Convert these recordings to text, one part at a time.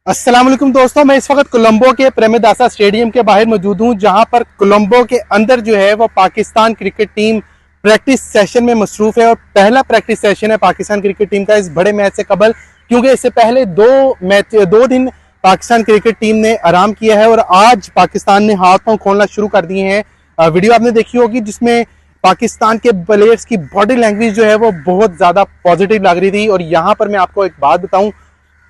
अस्सलाम वालेकुम दोस्तों, मैं इस वक्त कोलंबो के प्रेमदासा स्टेडियम के बाहर मौजूद हूं, जहां पर कोलंबो के अंदर जो है वो Pakistan cricket team practice session में मसरूफ है। और पहला प्रैक्टिस सेशन है पाकिस्तान क्रिकेट टीम का इस बड़े मैच से कबल, क्योंकि इससे पहले दो दिन पाकिस्तान क्रिकेट टीम ने आराम किया है और आज पाकिस्तान ने हाथ पांव खोलना शुरू कर दिए हैं। वीडियो आपने देखी होगी जिसमें पाकिस्तान के प्लेयर्स की बॉडी लैंग्वेज जो है वो बहुत ज्यादा पॉजिटिव लग रही थी। और यहाँ पर मैं आपको एक बात बताऊं,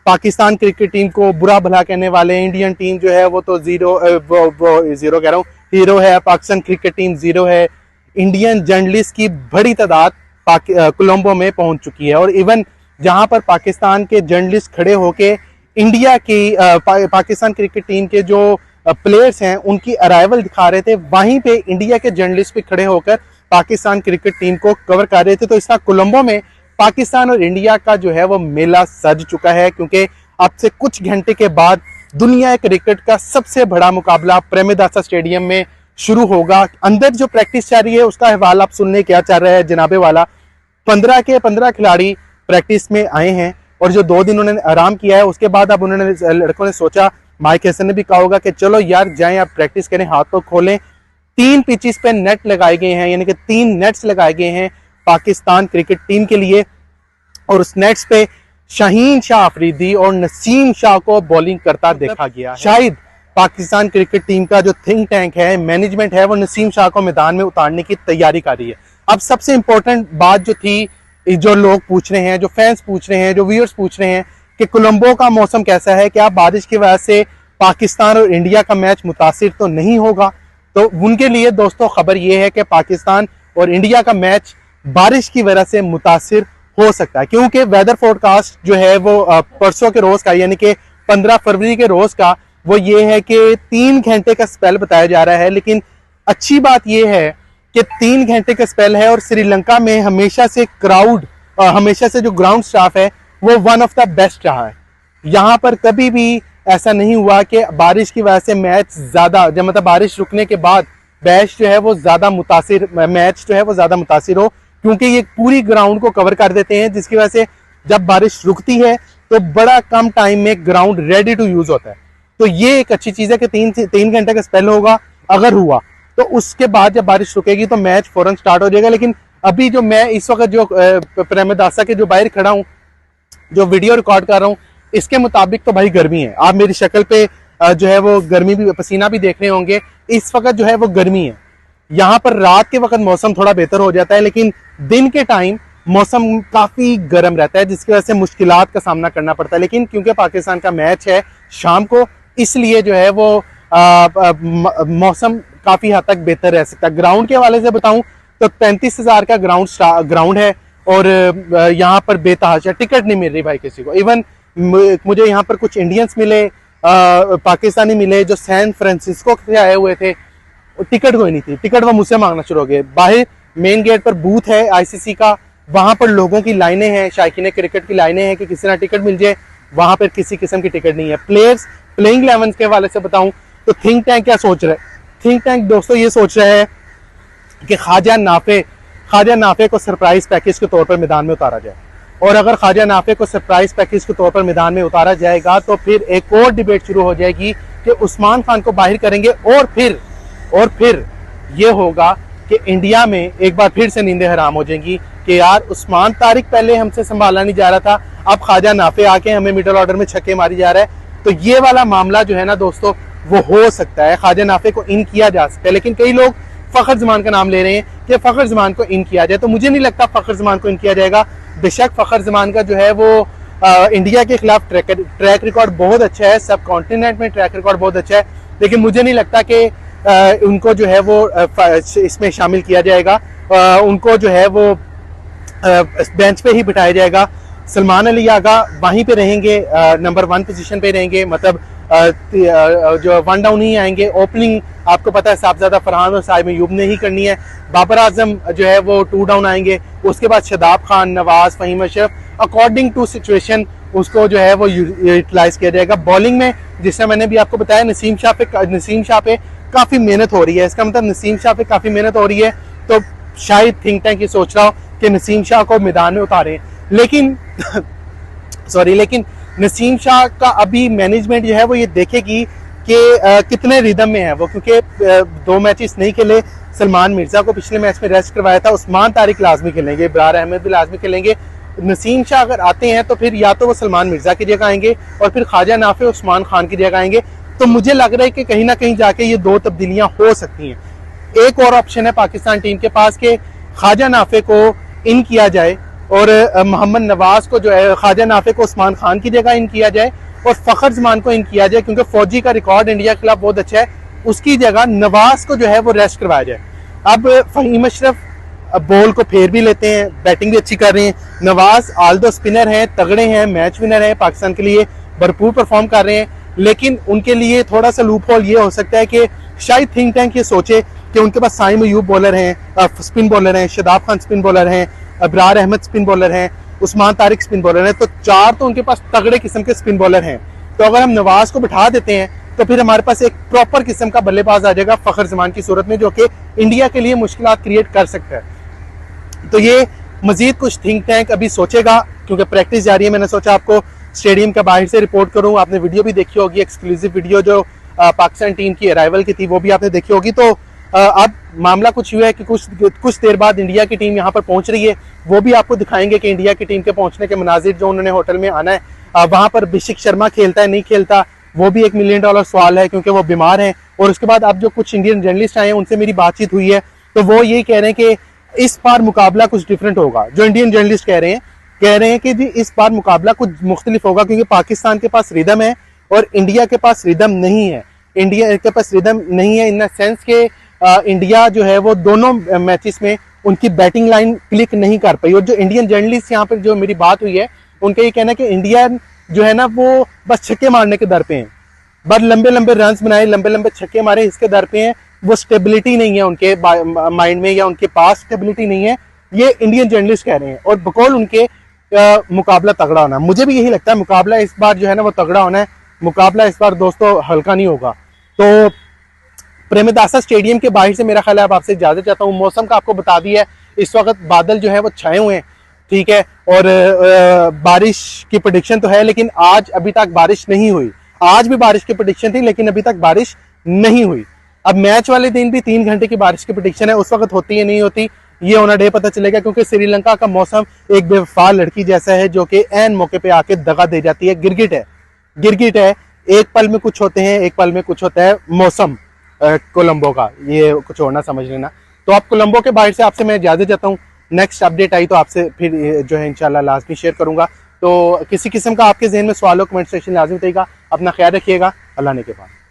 पाकिस्तान क्रिकेट टीम को बुरा भला कहने वाले इंडियन टीम जो है वो तो जीरो कह रहा हूँ, हीरो है। पाकिस्तान क्रिकेट टीम जीरो है। इंडियन जर्नलिस्ट की बड़ी तादाद कोलंबो में पहुंच चुकी है और इवन जहां पर पाकिस्तान के जर्नलिस्ट खड़े होके इंडिया की पाकिस्तान क्रिकेट टीम के जो प्लेयर्स हैं उनकी अराइवल दिखा रहे थे, वहीं पे इंडिया के जर्नलिस्ट भी खड़े होकर पाकिस्तान क्रिकेट टीम को कवर कर रहे थे। तो इस तरह कोलंबो में पाकिस्तान और इंडिया का जो है वो मेला सज चुका है, क्योंकि अब से कुछ घंटे के बाद दुनिया क्रिकेट का सबसे बड़ा मुकाबला प्रेमदासा स्टेडियम में शुरू होगा। अंदर जो प्रैक्टिस चल रही है उसका अहवाल आप सुनने क्या चल रहा है जनाबे वाला। 15 के 15 खिलाड़ी प्रैक्टिस में आए हैं और जो 2 दिन उन्होंने आराम किया है उसके बाद अब उन्होंने लड़कों ने सोचा, माइक हैसन ने भी कहा होगा कि चलो यार जाएं, आप प्रैक्टिस करें, हाथ तो खोलें। 3 पिचेस पे नेट लगाए गए हैं, यानी कि 3 नेट्स लगाए गए हैं पाकिस्तान क्रिकेट टीम के लिए। और उस नेट्स पे शाहीन शाह अफरीदी और नसीम शाह को बॉलिंग करता देखा गया है। शायद पाकिस्तान क्रिकेट टीम का जो थिंक टैंक है, मैनेजमेंट है, वो नसीम शाह को मैदान में उतारने की तैयारी कर रही है। अब सबसे इंपॉर्टेंट बात जो थी, जो लोग पूछ रहे हैं, जो फैंस पूछ रहे हैं, जो व्यूअर्स पूछ रहे हैं कि कोलंबो का मौसम कैसा है, क्या बारिश की वजह से पाकिस्तान और इंडिया का मैच मुतासिर तो नहीं होगा। तो उनके लिए दोस्तों खबर यह है कि पाकिस्तान और इंडिया का मैच बारिश की वजह से मुतासिर हो सकता है, क्योंकि वेदर फोरकास्ट जो है वो परसों के रोज का, यानी कि 15 फरवरी के रोज का, वो ये है कि 3 घंटे का स्पेल बताया जा रहा है। लेकिन अच्छी बात यह है कि 3 घंटे का स्पेल है और श्रीलंका में हमेशा से जो ग्राउंड स्टाफ है वो वन ऑफ द बेस्ट रहा है। यहाँ पर कभी भी ऐसा नहीं हुआ कि बारिश की वजह से मैच ज्यादा, जब मतलब बारिश रुकने के बाद मैच जो है वो ज्यादा मुतासिर हो, क्योंकि ये पूरी ग्राउंड को कवर कर देते हैं, जिसकी वजह से जब बारिश रुकती है तो बड़ा कम टाइम में ग्राउंड रेडी टू यूज होता है। तो ये एक अच्छी चीज है कि 3 घंटे का स्पेल होगा। अगर हुआ तो उसके बाद जब बारिश रुकेगी तो मैच फौरन स्टार्ट हो जाएगा। लेकिन अभी जो मैं इस वक्त जो प्रेमदासा के जो बाहर खड़ा हूं, जो वीडियो रिकॉर्ड कर रहा हूं, इसके मुताबिक तो भाई गर्मी है। आप मेरी शक्ल पे जो है वो गर्मी भी, पसीना भी देख रहे होंगे। इस वक्त जो है वो गर्मी है। यहाँ पर रात के वक्त मौसम थोड़ा बेहतर हो जाता है, लेकिन दिन के टाइम मौसम काफी गर्म रहता है, जिसकी वजह से मुश्किलात का सामना करना पड़ता है। लेकिन क्योंकि पाकिस्तान का मैच है शाम को, इसलिए जो है वो मौसम काफी हद तक बेहतर रह सकता है। ग्राउंड के हवाले से बताऊं तो 35,000 का ग्राउंड है और यहाँ पर बेतहाशा टिकट नहीं मिल रही भाई किसी को। इवन मुझे यहाँ पर कुछ इंडियंस मिले, पाकिस्तानी मिले जो सैन फ्रांसिस्को से आए हुए थे, टिकट कोई नहीं थी। टिकट वो मुझसे मांगना शुरू हो गए। बाहर मेन गेट पर बूथ है आईसीसी का, वहां पर लोगों की लाइनें हैं, शायकीन क्रिकेट की लाइनें हैं कि किसी ना टिकट मिल जाए। वहां पर किसी किस्म की टिकट नहीं है। प्लेयर्स प्लेइंग 11 के हवाले से बताऊं तो थिंक टैंक क्या सोच रहा है? थिंक टैंक दोस्तों ये सोच रहा है कि ख्वाजा नाफे को सरप्राइज पैकेज के तौर पर मैदान में उतारा जाए। और अगर ख्वाजा नाफे को सरप्राइज पैकेज के तौर पर मैदान में उतारा जाएगा तो फिर एक और डिबेट शुरू हो जाएगी कि उस्मान खान को बाहर करेंगे और फिर ये होगा कि इंडिया में एक बार फिर से नींदें हराम हो जाएंगी कि यार उस्मान तारिक पहले हमसे संभाला नहीं जा रहा था, अब ख्वाजा नाफे आके हमें मिडिल ऑर्डर में छक्के मारी जा रहा है। तो ये वाला मामला जो है ना दोस्तों वो हो सकता है, ख्वाजा नाफे को इन किया जा सकता है। लेकिन कई लोग फखर जमान का नाम ले रहे हैं कि फखर जमान को इन किया जाए, तो मुझे नहीं लगता फखर जमान को इन किया जाएगा। बेशक फखर जमान का जो है वो इंडिया के खिलाफ ट्रैक रिकॉर्ड बहुत अच्छा है, सब कॉन्टिनेंट में ट्रैक रिकॉर्ड बहुत अच्छा है, लेकिन मुझे नहीं लगता कि उनको जो है वो इसमें शामिल किया जाएगा। उनको जो है वो बेंच पे ही बिठाया जाएगा। सलमान अली आगा वहीं पे रहेंगे, नंबर 1 पोजीशन पे रहेंगे, मतलब जो 1 डाउन ही आएंगे। ओपनिंग आपको पता है साहबजादा फरहान और साहिब अयूब ने ही करनी है। बाबर आजम जो है वो 2 डाउन आएंगे। उसके बाद Shadab Khan, Nawaz, Fahim Ashraf, according to situation उसको जो है वो यूटिलाइज किया जाएगा। बॉलिंग में जिससे मैंने भी आपको बताया नसीम शाह पे काफी मेहनत हो रही है। इसका मतलब नसीम शाह पे काफी मेहनत हो रही है, तो शायद थिंक टैंक ये सोच रहा हो कि नसीम शाह को मैदान में उतारें। लेकिन नसीम शाह का अभी मैनेजमेंट जो है वो ये देखेगी कि कितने रिदम में है वो, क्योंकि 2 मैचेस नहीं खेले। सलमान मिर्जा को पिछले मैच में रेस्ट करवाया था, उस्मान तारिक लाजमी खेलेंगे, इब्रार अहमद भी लाजमी खेलेंगे। नसीम शाह अगर आते हैं तो फिर या तो वो सलमान मिर्जा की जगह आएंगे और फिर ख्वाजा नाफे उस्मान खान की जगह आएंगे। तो मुझे लग रहा है कि कहीं ना कहीं जाके ये 2 तब्दीलियां हो सकती हैं। एक और ऑप्शन है पाकिस्तान टीम के पास कि ख्वाजा नाफे को इन किया जाए और मोहम्मद नवाज को जो है, ख्वाजा नाफे को उस्मान खान की जगह इन किया जाए और फखर जमान को इन किया जाए, क्योंकि फौजी का रिकॉर्ड इंडिया के खिलाफ बहुत अच्छा है। उसकी जगह नवाज को जो है वो रेस्ट करवाया जाए। अब फहीम अशरफ बॉल को फेर भी लेते हैं, बैटिंग भी अच्छी कर रहे हैं। नवाज आल्दो स्पिनर हैं, तगड़े हैं, मैच विनर हैं, पाकिस्तान के लिए भरपूर परफॉर्म कर रहे हैं। लेकिन उनके लिए थोड़ा सा लूप होल ये हो सकता है कि शायद थिंक टैंक ये सोचे कि उनके पास साइम अयूब बॉलर हैं, स्पिन बॉलर हैं, शादाब खान स्पिन बॉलर हैं, इब्रार अहमद स्पिन बॉलर हैं, उस्मान तारिक स्पिन बॉलर हैं। तो 4 तो उनके पास तगड़े किस्म के स्पिन बॉलर हैं। तो अगर हम नवाज को बिठा देते हैं तो फिर हमारे पास एक प्रॉपर किस्म का बल्लेबाज आ जाएगा फखर जमान की सूरत में, जो कि इंडिया के लिए मुश्किलात क्रिएट कर सकता है। तो ये मजीद कुछ थिंक टैंक अभी सोचेगा, क्योंकि प्रैक्टिस जारी है। मैंने सोचा आपको स्टेडियम के बाहर से रिपोर्ट करूं। आपने वीडियो भी देखी होगी, एक्सक्लूसिव वीडियो जो पाकिस्तान टीम की अराइवल की थी वो भी आपने देखी होगी। तो अब मामला कुछ हुआ है कि कुछ देर बाद इंडिया की टीम यहाँ पर पहुंच रही है, वो भी आपको दिखाएंगे कि इंडिया की टीम के पहुंचने के मनाजिर जो उन्होंने होटल में आना है। वहां पर अभिषेक शर्मा खेलता है नहीं खेलता वो भी $1 मिलियन सवाल है, क्योंकि वो बीमार हैं। और उसके बाद अब जो कुछ इंडियन जर्नलिस्ट आए हैं उनसे मेरी बातचीत हुई है, तो वो यही कह रहे हैं कि इस बार मुकाबला कुछ डिफरेंट होगा। जो इंडियन जर्नलिस्ट कह रहे हैं कि जी इस बार मुकाबला कुछ मुख्तलिफ होगा, क्योंकि पाकिस्तान के पास रिदम है और इंडिया के पास रिदम नहीं है। इंडिया के पास रिदम नहीं है इन द सेंस के इंडिया जो है वो दोनों मैचेस में उनकी बैटिंग लाइन क्लिक नहीं कर पाई। और जो इंडियन जर्नलिस्ट यहाँ पर जो मेरी बात हुई है उनका ये कहना है कि इंडिया जो है ना वो बस छक्के मारने के दर पे हैं, बस लंबे लंबे रन्स बनाए, लंबे लंबे छक्के मारे, इसके दर पे हैं। वो स्टेबिलिटी नहीं है उनके माइंड में या उनके पास स्टेबिलिटी नहीं है, ये इंडियन जर्नलिस्ट कह रहे हैं। और बकौल उनके मुकाबला तगड़ा होना, मुझे भी यही लगता है मुकाबला इस बार जो है ना वो तगड़ा होना है। मुकाबला इस बार दोस्तों हल्का नहीं होगा। तो प्रेमदासा स्टेडियम के बाहर से मेरा ख्याल है अब आपसे इजाजत चाहता हूँ। मौसम का आपको बता दिया है, इस वक्त बादल जो है वो छाए हुए हैं, ठीक है, और बारिश की प्रेडिक्शन तो है, लेकिन आज अभी तक बारिश नहीं हुई। आज भी बारिश की प्रेडिक्शन थी लेकिन अभी तक बारिश नहीं हुई। अब मैच वाले दिन भी 3 घंटे की बारिश की प्रेडिक्शन है, उस वक्त होती है नहीं होती ये ऑन डे पता चलेगा, क्योंकि श्रीलंका का मौसम एक बेवफा लड़की जैसा है जो कि ऐन मौके पे आके दगा दे जाती है। गिरगिट है, एक पल में कुछ होते हैं, एक पल में कुछ होता है। मौसम कोलंबो का ये कुछ और ना समझ लेना। तो आप कोलंबो के बाहर से आपसे मैं इजाजत चाहता हूँ। नेक्स्ट अपडेट आई तो आपसे फिर जो है इंशाल्लाह लाजमी शेयर करूंगा। तो किसी किस्म का आपके जहन में सवाल हो कमेंट सेक्शन लाजमी बताइएगा। अपना ख्याल रखिएगा। अल्लाह ने के बाद।